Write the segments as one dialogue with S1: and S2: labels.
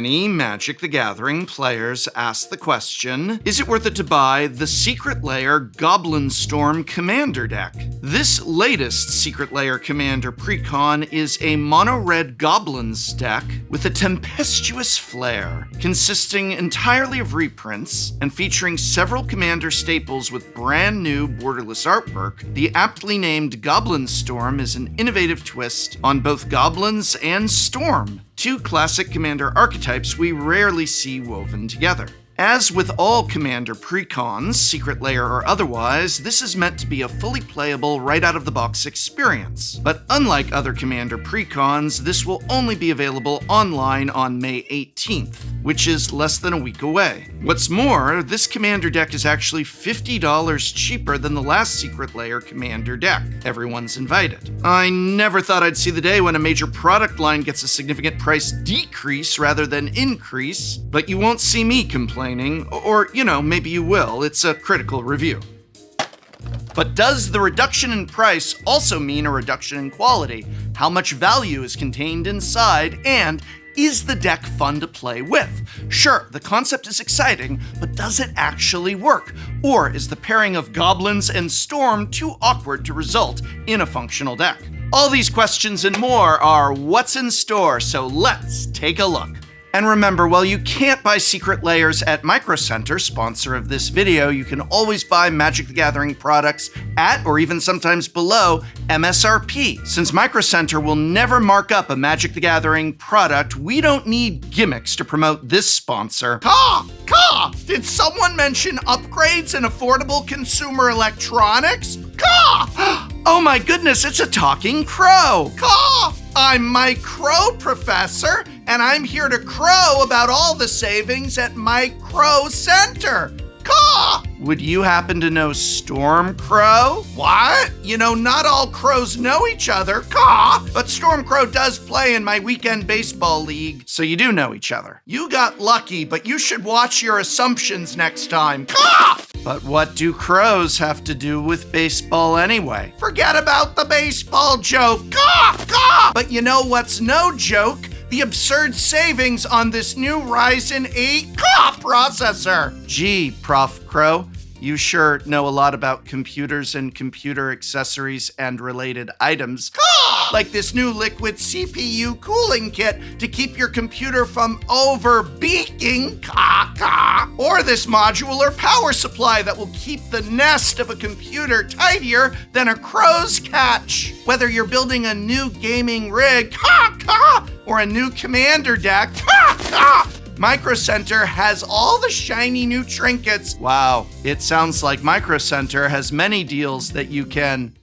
S1: Many Magic the Gathering players ask the question, is it worth it to buy the Secret Lair Goblinstorm Commander deck? This latest Secret Lair Commander precon is a mono-red Goblins deck with a tempestuous flair, consisting entirely of reprints and featuring several Commander staples with brand new borderless artwork. The aptly named Goblinstorm is an innovative twist on both Goblins and Storm, two classic Commander archetypes we rarely see woven together. As with all Commander precons, Secret Lair or otherwise, this is meant to be a fully playable, right-out-of-the-box experience. But unlike other Commander precons, this will only be available online on May 18th, which is less than a week away. What's more, this Commander deck is actually $50 cheaper than the last Secret Lair Commander deck. Everyone's invited. I never thought I'd see the day when a major product line gets a significant price decrease rather than increase, but you won't see me complain. Or, maybe you will. It's a critical review. But does the reduction in price also mean a reduction in quality? How much value is contained inside? And is the deck fun to play with? Sure, the concept is exciting, but does it actually work? Or is the pairing of Goblins and Storm too awkward to result in a functional deck? All these questions and more are what's in store, so let's take a look. And remember, while you can't buy Secret Lairs at Micro Center, sponsor of this video, you can always buy Magic the Gathering products at, or even sometimes below, MSRP. Since Micro Center will never mark up a Magic the Gathering product, we don't need gimmicks to promote this sponsor. Caw! Did someone mention upgrades in affordable consumer electronics? Caw! Oh my goodness, it's a talking crow! Caw! I'm Mike Crow, Professor, and I'm here to crow about all the savings at Mike Crow Center. Caw! Would you happen to know Storm Crow? What? Not all crows know each other. Caw! But Storm Crow does play in my weekend baseball league, so you do know each other. You got lucky, but you should watch your assumptions next time. Caw! But what do crows have to do with baseball anyway? Forget about the baseball joke. Caw! Caw! But you know what's no joke? The absurd savings on this new Ryzen 8 processor. Gee, Prof. Crow, you sure know a lot about computers and computer accessories and related items. Like this new liquid CPU cooling kit to keep your computer from overbeaking, or this modular power supply that will keep the nest of a computer tidier than a crow's catch. Whether you're building a new gaming rig, or a new commander deck, Micro Center has all the shiny new trinkets. Wow, it sounds like Micro Center has many deals that you can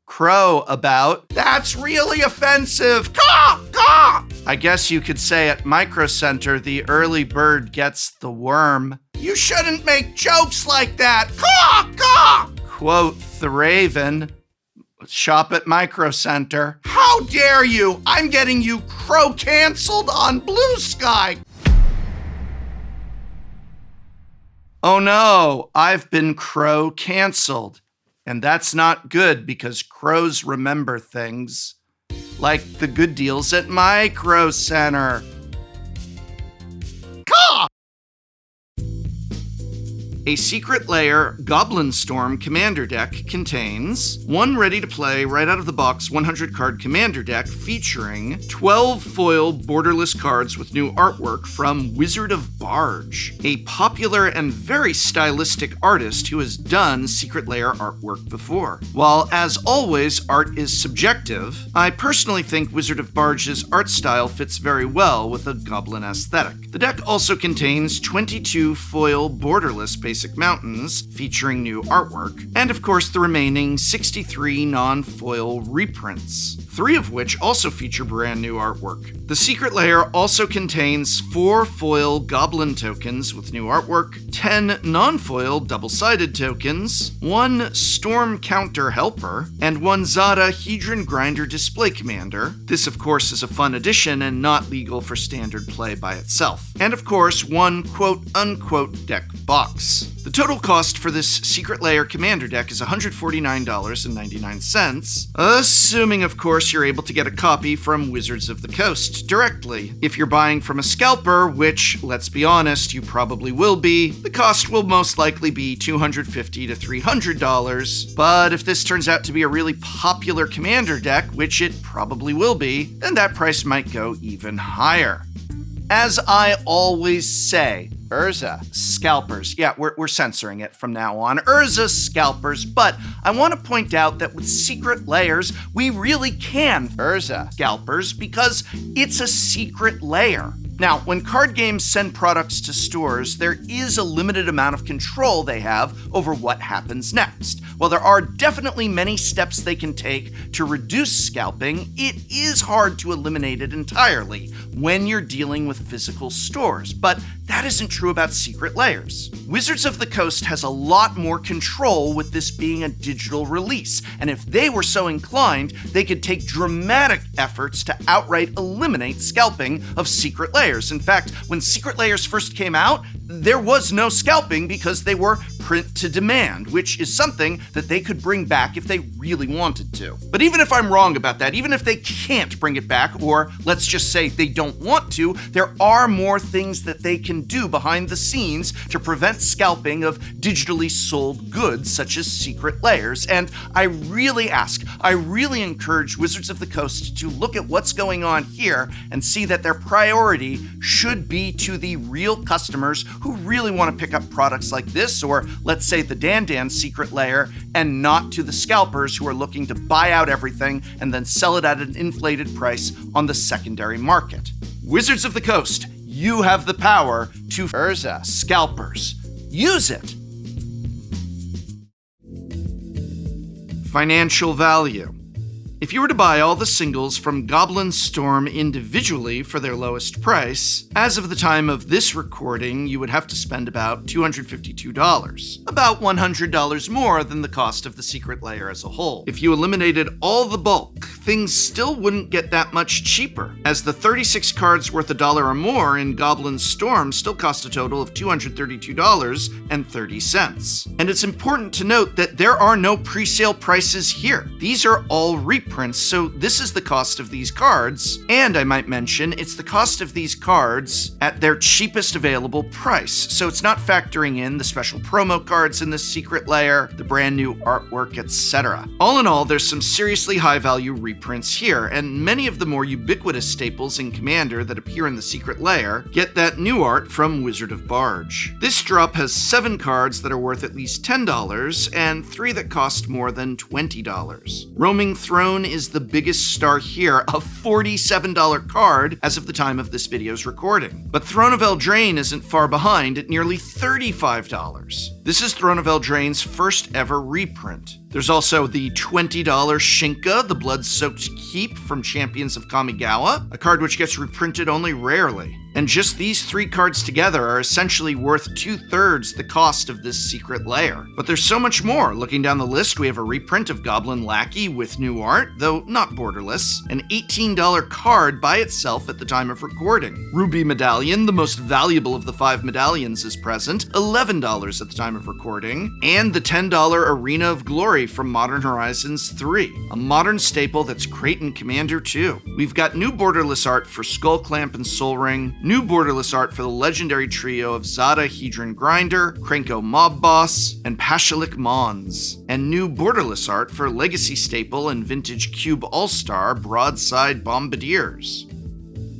S1: crow about. That's really offensive. I guess you could say at Micro Center, the early bird gets the worm. You shouldn't make jokes like that. Quote the Raven. Shop at Micro Center. How dare you? I'm getting you crow canceled on Blue Sky. Oh no, I've been crow canceled. And that's not good because crows remember things. Like the good deals at Micro Center. A Secret Lair Goblinstorm Commander deck contains one ready-to-play, right-out-of-the-box 100-card Commander deck featuring 12 foil borderless cards with new artwork from Wizard of Barge, a popular and very stylistic artist who has done Secret Lair artwork before. While, as always, art is subjective, I personally think Wizard of Barge's art style fits very well with a Goblin aesthetic. The deck also contains 22 foil borderless basic mountains featuring new artwork, and of course the remaining 63 non-foil reprints, 3 of which also feature brand new artwork. The Secret Lair also contains 4 foil Goblin tokens with new artwork, 10 non-foil double-sided tokens, 1 Storm Counter Helper, and 1 Zada Hedron Grinder Display Commander. This of course is a fun addition and not legal for standard play by itself. And of course 1 quote-unquote deck box. The total cost for this Secret Lair Commander deck is $149.99, assuming, of course, course, you're able to get a copy from Wizards of the Coast directly. If you're buying from a scalper, which, let's be honest, you probably will be, the cost will most likely be $250 to $300. But if this turns out to be a really popular commander deck, which it probably will be, then that price might go even higher. As I always say, Urza scalpers. Yeah, we're censoring it from now on. Urza scalpers, but I want to point out that with secret layers, we really can Urza scalpers because it's a secret layer. Now, when card games send products to stores, there is a limited amount of control they have over what happens next. While there are definitely many steps they can take to reduce scalping, it is hard to eliminate it entirely when you're dealing with physical stores, but that isn't true about secret layers. Wizards of the Coast has a lot more control with this being a digital release, and if they were so inclined, they could take dramatic efforts to outright eliminate scalping of secret layers. In fact, when secret layers first came out, there was no scalping because they were print to demand, which is something that they could bring back if they really wanted to. But even if I'm wrong about that, even if they can't bring it back, or let's just say they don't want to, there are more things that they can do behind the scenes to prevent scalping of digitally sold goods such as secret layers. And I really encourage Wizards of the Coast to look at what's going on here and see that their priority should be to the real customers who really want to pick up products like this, or let's say the Dan secret layer, and not to the scalpers who are looking to buy out everything and then sell it at an inflated price on the secondary market. Wizards of the Coast, you have the power to Urza scalpers. Use it! Financial value. If you were to buy all the singles from Goblinstorm individually for their lowest price, as of the time of this recording, you would have to spend about $252, about $100 more than the cost of the secret layer as a whole. If you eliminated all the bulk, things still wouldn't get that much cheaper, as the 36 cards worth $1 or more in Goblinstorm still cost a total of $232.30. And it's important to note that there are no pre-sale prices here. These are all reprints, so this is the cost of these cards, and I might mention, it's the cost of these cards at their cheapest available price, so it's not factoring in the special promo cards in the secret layer, the brand new artwork, etc. All in all, there's some seriously high-value reprints here, and many of the more ubiquitous staples in Commander that appear in the secret layer get that new art from Wizard of Barge. This drop has 7 cards that are worth at least $10, and 3 that cost more than $20. Roaming Throne is the biggest star here, a $47 card as of the time of this video's recording. But Throne of Eldraine isn't far behind at nearly $35. This is Throne of Eldraine's first ever reprint. There's also the $20 Shinka, the Blood-Soaked Keep from Champions of Kamigawa, a card which gets reprinted only rarely. And just these 3 cards together are essentially worth 2/3 the cost of this secret layer. But there's so much more. Looking down the list, we have a reprint of Goblin Lackey with new art, though not borderless, an $18 card by itself at the time of recording. Ruby Medallion, the most valuable of the 5 medallions, is present, $11 at the time of recording, and the $10 Arena of Glory from Modern Horizons 3, a modern staple that's great in Commander 2. We've got new borderless art for Skullclamp and Sol Ring, new borderless art for the legendary trio of Zada Hedron Grinder, Krenko Mob Boss, and Pashalik Mons, and new borderless art for legacy staple and vintage Cube All-Star Broadside Bombardiers.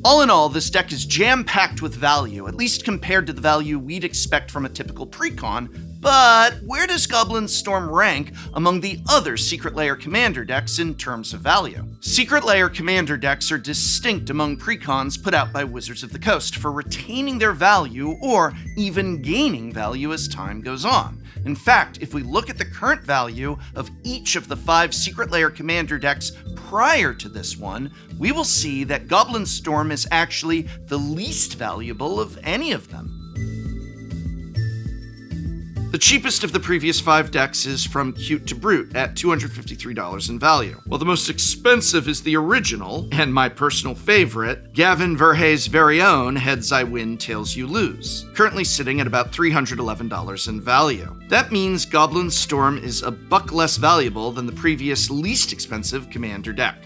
S1: All in all, this deck is jam-packed with value, at least compared to the value we'd expect from a typical precon. But where does Goblinstorm rank among the other Secret Layer Commander decks in terms of value? Secret Layer Commander decks are distinct among precons put out by Wizards of the Coast for retaining their value or even gaining value as time goes on. In fact, if we look at the current value of each of the 5 Secret Layer Commander decks prior to this one, we will see that Goblinstorm is actually the least valuable of any of them. The cheapest of the previous 5 decks is From Cute to Brute at $253 in value, while the most expensive is the original, and my personal favorite, Gavin Verhey's very own Heads I Win, Tails You Lose, currently sitting at about $311 in value. That means Goblinstorm is a buck less valuable than the previous least expensive Commander deck.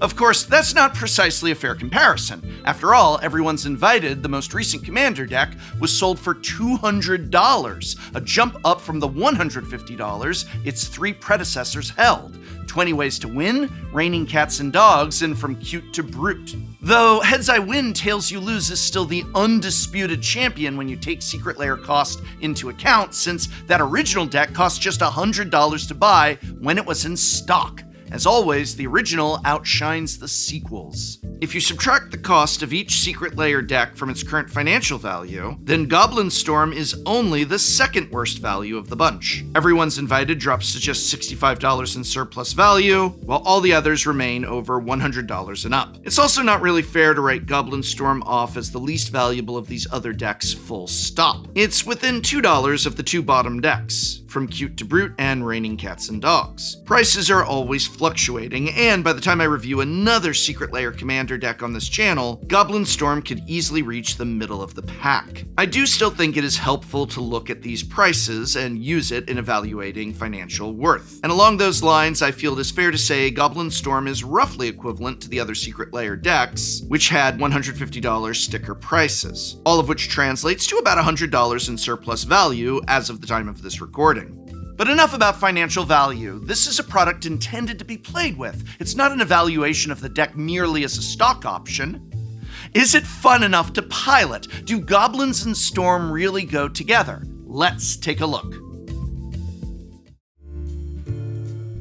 S1: Of course, that's not precisely a fair comparison. After all, Everyone's Invited, the most recent Commander deck, was sold for $200, a jump up from the $150 its 3 predecessors held. 20 Ways to Win, Raining Cats and Dogs, and From Cute to Brute. Though Heads I Win, Tails You Lose is still the undisputed champion when you take Secret Lair cost into account, since that original deck cost just $100 to buy when it was in stock. As always, the original outshines the sequels. If you subtract the cost of each Secret Lair deck from its current financial value, then Goblinstorm is only the second worst value of the bunch. Everyone's Invited drops to just $65 in surplus value, while all the others remain over $100 and up. It's also not really fair to write Goblinstorm off as the least valuable of these other decks, full stop. It's within $2 of the 2 bottom decks, From Cute to Brute and Raining Cats and Dogs. Prices are always fluctuating, and by the time I review another Secret Lair Commander deck on this channel, Goblinstorm could easily reach the middle of the pack. I do still think it is helpful to look at these prices and use it in evaluating financial worth. And along those lines, I feel it is fair to say Goblinstorm is roughly equivalent to the other Secret Lair decks, which had $150 sticker prices, all of which translates to about $100 in surplus value as of the time of this recording. But enough about financial value. This is a product intended to be played with. It's not an evaluation of the deck merely as a stock option. Is it fun enough to pilot? Do Goblins and Storm really go together? Let's take a look.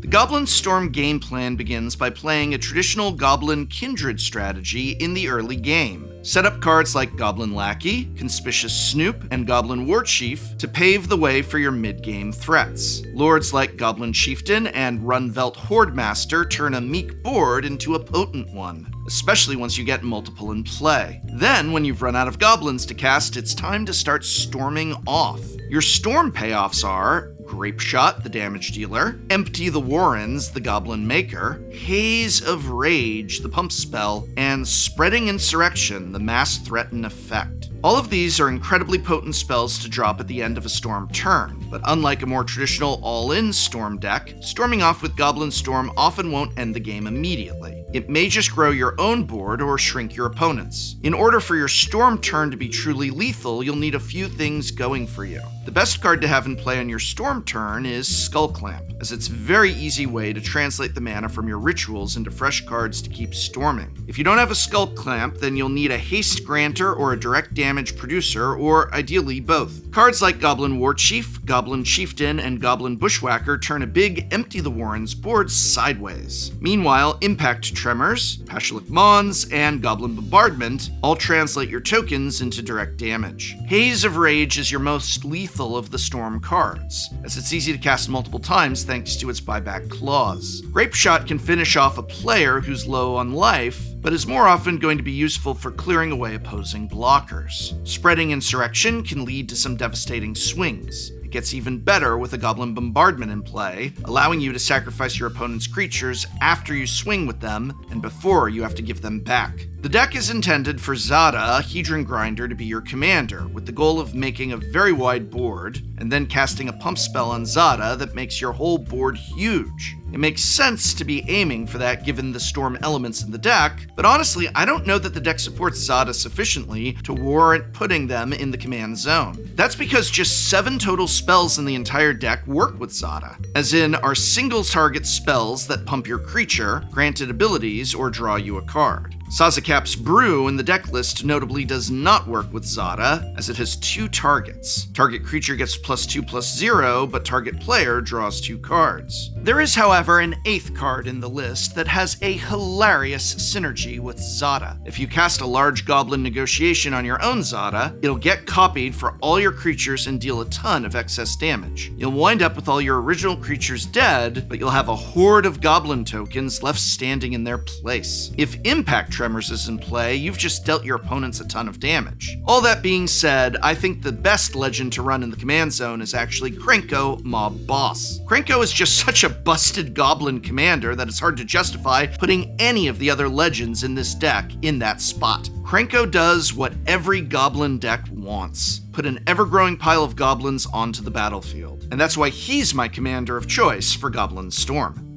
S1: The Goblinstorm game plan begins by playing a traditional Goblin Kindred strategy in the early game. Set up cards like Goblin Lackey, Conspicuous Snoop, and Goblin Warchief to pave the way for your mid-game threats. Lords like Goblin Chieftain and Runvelt Hordemaster turn a meek board into a potent one, especially once you get multiple in play. Then, when you've run out of goblins to cast, it's time to start storming off. Your storm payoffs are Grape Shot, the damage dealer, Empty the Warrens, the Goblin Maker, Haze of Rage, the pump spell, and Spreading Insurrection, the mass threaten effect. All of these are incredibly potent spells to drop at the end of a storm turn, but unlike a more traditional all-in storm deck, storming off with Goblinstorm often won't end the game immediately. It may just grow your own board or shrink your opponent's. In order for your storm turn to be truly lethal, you'll need a few things going for you. The best card to have in play on your storm turn is Skull Clamp, as it's a very easy way to translate the mana from your rituals into fresh cards to keep storming. If you don't have a Skull Clamp, then you'll need a haste granter or a direct damage producer, or ideally both. Cards like Goblin Warchief, Goblin Chieftain, and Goblin Bushwhacker turn a big Empty the Warrens board sideways. Meanwhile, Impact Tremors, Pashalik Mons, and Goblin Bombardment all translate your tokens into direct damage. Haze of Rage is your most lethal of the storm cards, as it's easy to cast multiple times thanks to its buyback clause. Grape Shot can finish off a player who's low on life, but is more often going to be useful for clearing away opposing blockers. Spreading Insurrection can lead to some devastating swings. It gets even better with a Goblin Bombardment in play, allowing you to sacrifice your opponent's creatures after you swing with them and before you have to give them back. The deck is intended for Zada, a Hedron Grinder, to be your commander, with the goal of making a very wide board, and then casting a pump spell on Zada that makes your whole board huge. It makes sense to be aiming for that given the storm elements in the deck, but honestly, I don't know that the deck supports Zada sufficiently to warrant putting them in the command zone. That's because just 7 total spells in the entire deck work with Zada, as in are single target spells that pump your creature, granted abilities, or draw you a card. Sazakap's Brew in the deck list notably does not work with Zada, as it has 2 targets. Target creature gets +2/+0, but target player draws 2 cards. There is, however, an 8th card in the list that has a hilarious synergy with Zada. If you cast a large Goblin Negotiation on your own Zada, it'll get copied for all your creatures and deal a ton of excess damage. You'll wind up with all your original creatures dead, but you'll have a horde of Goblin tokens left standing in their place. If Impact Tremors is in play, you've just dealt your opponents a ton of damage. All that being said, I think the best legend to run in the command zone is actually Krenko Mob Boss. Krenko is just such a busted Goblin commander that it's hard to justify putting any of the other legends in this deck in that spot. Krenko does what every Goblin deck wants: put an ever-growing pile of goblins onto the battlefield. And that's why he's my commander of choice for Goblinstorm.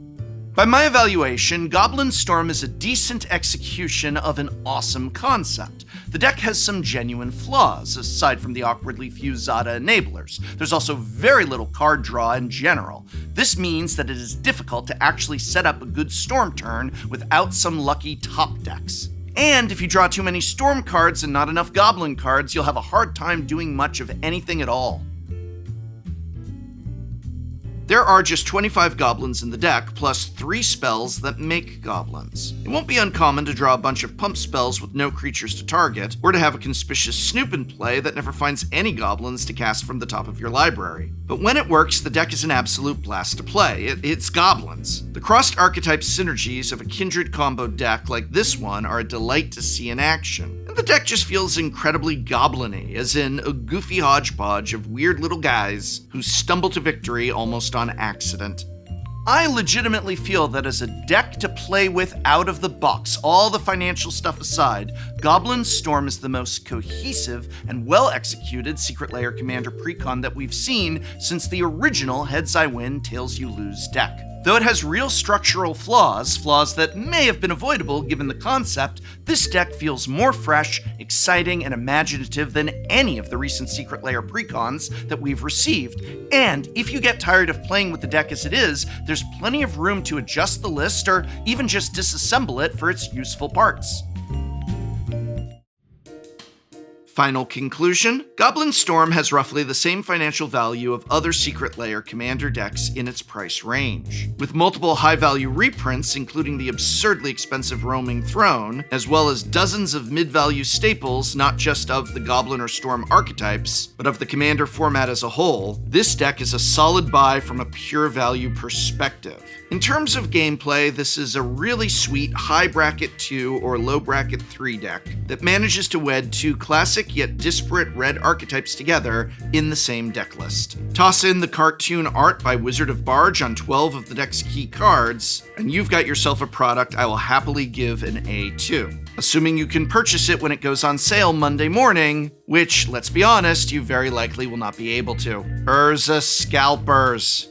S1: By my evaluation, Goblinstorm is a decent execution of an awesome concept. The deck has some genuine flaws, aside from the awkwardly few Zada enablers. There's also very little card draw in general. This means that it is difficult to actually set up a good Storm turn without some lucky top decks. And if you draw too many Storm cards and not enough Goblin cards, you'll have a hard time doing much of anything at all. There are just 25 goblins in the deck, plus 3 spells that make goblins. It won't be uncommon to draw a bunch of pump spells with no creatures to target, or to have a conspicuous snoop in play that never finds any goblins to cast from the top of your library. But when it works, the deck is an absolute blast to play. It's goblins. The crossed archetype synergies of a kindred combo deck like this one are a delight to see in action. And the deck just feels incredibly goblin-y, as in a goofy hodgepodge of weird little guys who stumble to victory almost on accident. I legitimately feel that as a deck to play with out of the box, all the financial stuff aside, Goblinstorm is the most cohesive and well-executed Secret Lair Commander precon that we've seen since the original Heads I Win, Tails You Lose deck. Though it has real structural flaws that may have been avoidable given the concept, this deck feels more fresh, exciting, and imaginative than any of the recent Secret Lair precons that we've received. And if you get tired of playing with the deck as it is, there's plenty of room to adjust the list or even just disassemble it for its useful parts. Final conclusion, Goblinstorm has roughly the same financial value of other Secret Lair Commander decks in its price range. With multiple high-value reprints, including the absurdly expensive Roaming Throne, as well as dozens of mid-value staples not just of the Goblin or Storm archetypes, but of the Commander format as a whole, this deck is a solid buy from a pure value perspective. In terms of gameplay, this is a really sweet high bracket 2 or low bracket 3 deck that manages to wed 2 classic yet disparate red archetypes together in the same deck list. Toss in the cartoon art by Wizard of Barge on 12 of the deck's key cards, and you've got yourself a product I will happily give an A to. Assuming you can purchase it when it goes on sale Monday morning, which, let's be honest, you very likely will not be able to. Urza scalpers.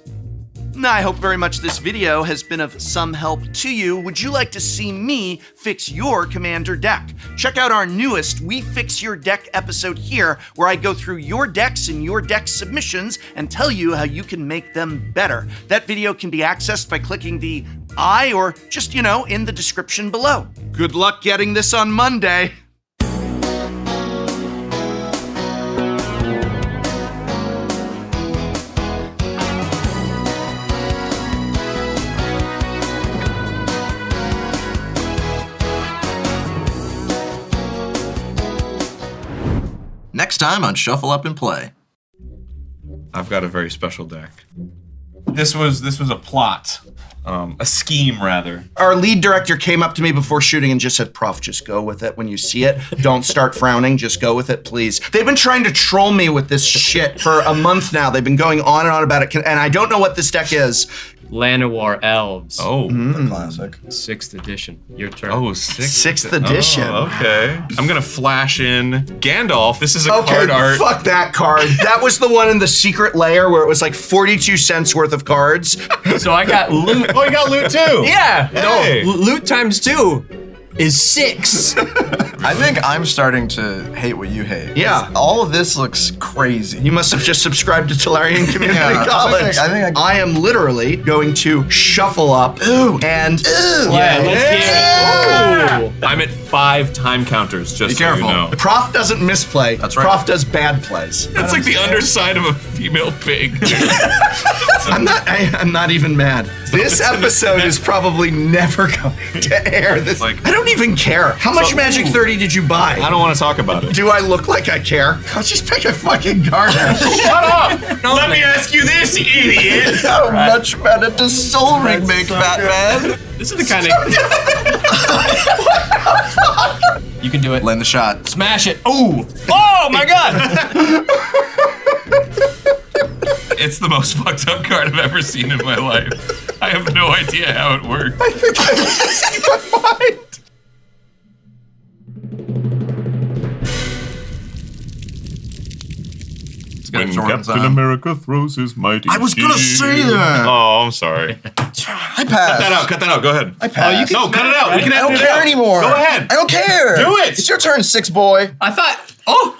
S1: I hope very much this video has been of some help to you. Would you like to see me fix your Commander deck? Check out our newest We Fix Your Deck episode here, where I go through your decks and your deck submissions and tell you how you can make them better. That video can be accessed by clicking the I or just, in the description below. Good luck getting this on Monday.
S2: Next time on Shuffle Up and Play.
S3: I've got a very special deck. This was a plot, a scheme rather.
S1: Our lead director came up to me before shooting and just said, "Prof, just go with it when you see it. Don't start frowning, just go with it, please." They've been trying to troll me with this shit for a month now. They've been going on and on about it, and I don't know what this deck is.
S4: Llanowar Elves.
S3: Oh,
S2: The classic.
S4: 6th edition. Your turn.
S3: oh, sixth.
S1: 6th edition.
S3: Oh, okay. I'm gonna flash in Gandalf. This is a card art.
S1: Fuck that card. That was the one in the Secret Lair where it was like 42 cents worth of cards.
S4: So I got loot.
S3: Oh, you got loot too.
S4: Yeah.
S3: Hey.
S4: No, loot times 2 is 6.
S2: I think I'm starting to hate what you hate.
S1: Yeah.
S2: All of this looks crazy.
S1: You must have just subscribed to Tolarian Community
S2: Yeah,
S1: College. I am literally going to shuffle up and
S4: Yeah, let's hear it. Ooh.
S3: I'm at 5 time counters, just
S2: Be careful.
S3: so you know.
S1: Prof doesn't misplay.
S2: That's right.
S1: Prof does bad plays.
S3: That's like the underside of a female pig.
S1: I'm not even mad. This episode is probably never going to air. This,
S3: Like-
S1: I don't even care. How much Magic 30 did you buy?
S3: I don't want to talk about it.
S1: Do I look like I care? I'll just pick a fucking card.
S3: Shut up! Let me ask you this, idiot!
S2: How much better does Soul Ring make, Batman?
S4: This is the kind of... You can do it.
S2: Land the shot.
S4: Smash it. Ooh. Oh my god.
S3: It's the most fucked up card I've ever seen in my life. I have no idea how it works.
S1: I think I'm losing my mind.
S2: When
S3: Captain America throws his mighty
S2: I was gonna say that.
S3: Oh, I'm sorry.
S2: I pass.
S3: Cut that out. Go ahead.
S2: I pass.
S4: you can-
S3: No, cut it out. We can
S2: I
S3: edit
S2: don't
S3: it
S2: care
S3: out.
S2: anymore.
S3: Go ahead.
S2: I don't care.
S3: Do it.
S2: It's your turn, 6 boy.
S4: I thought. Oh.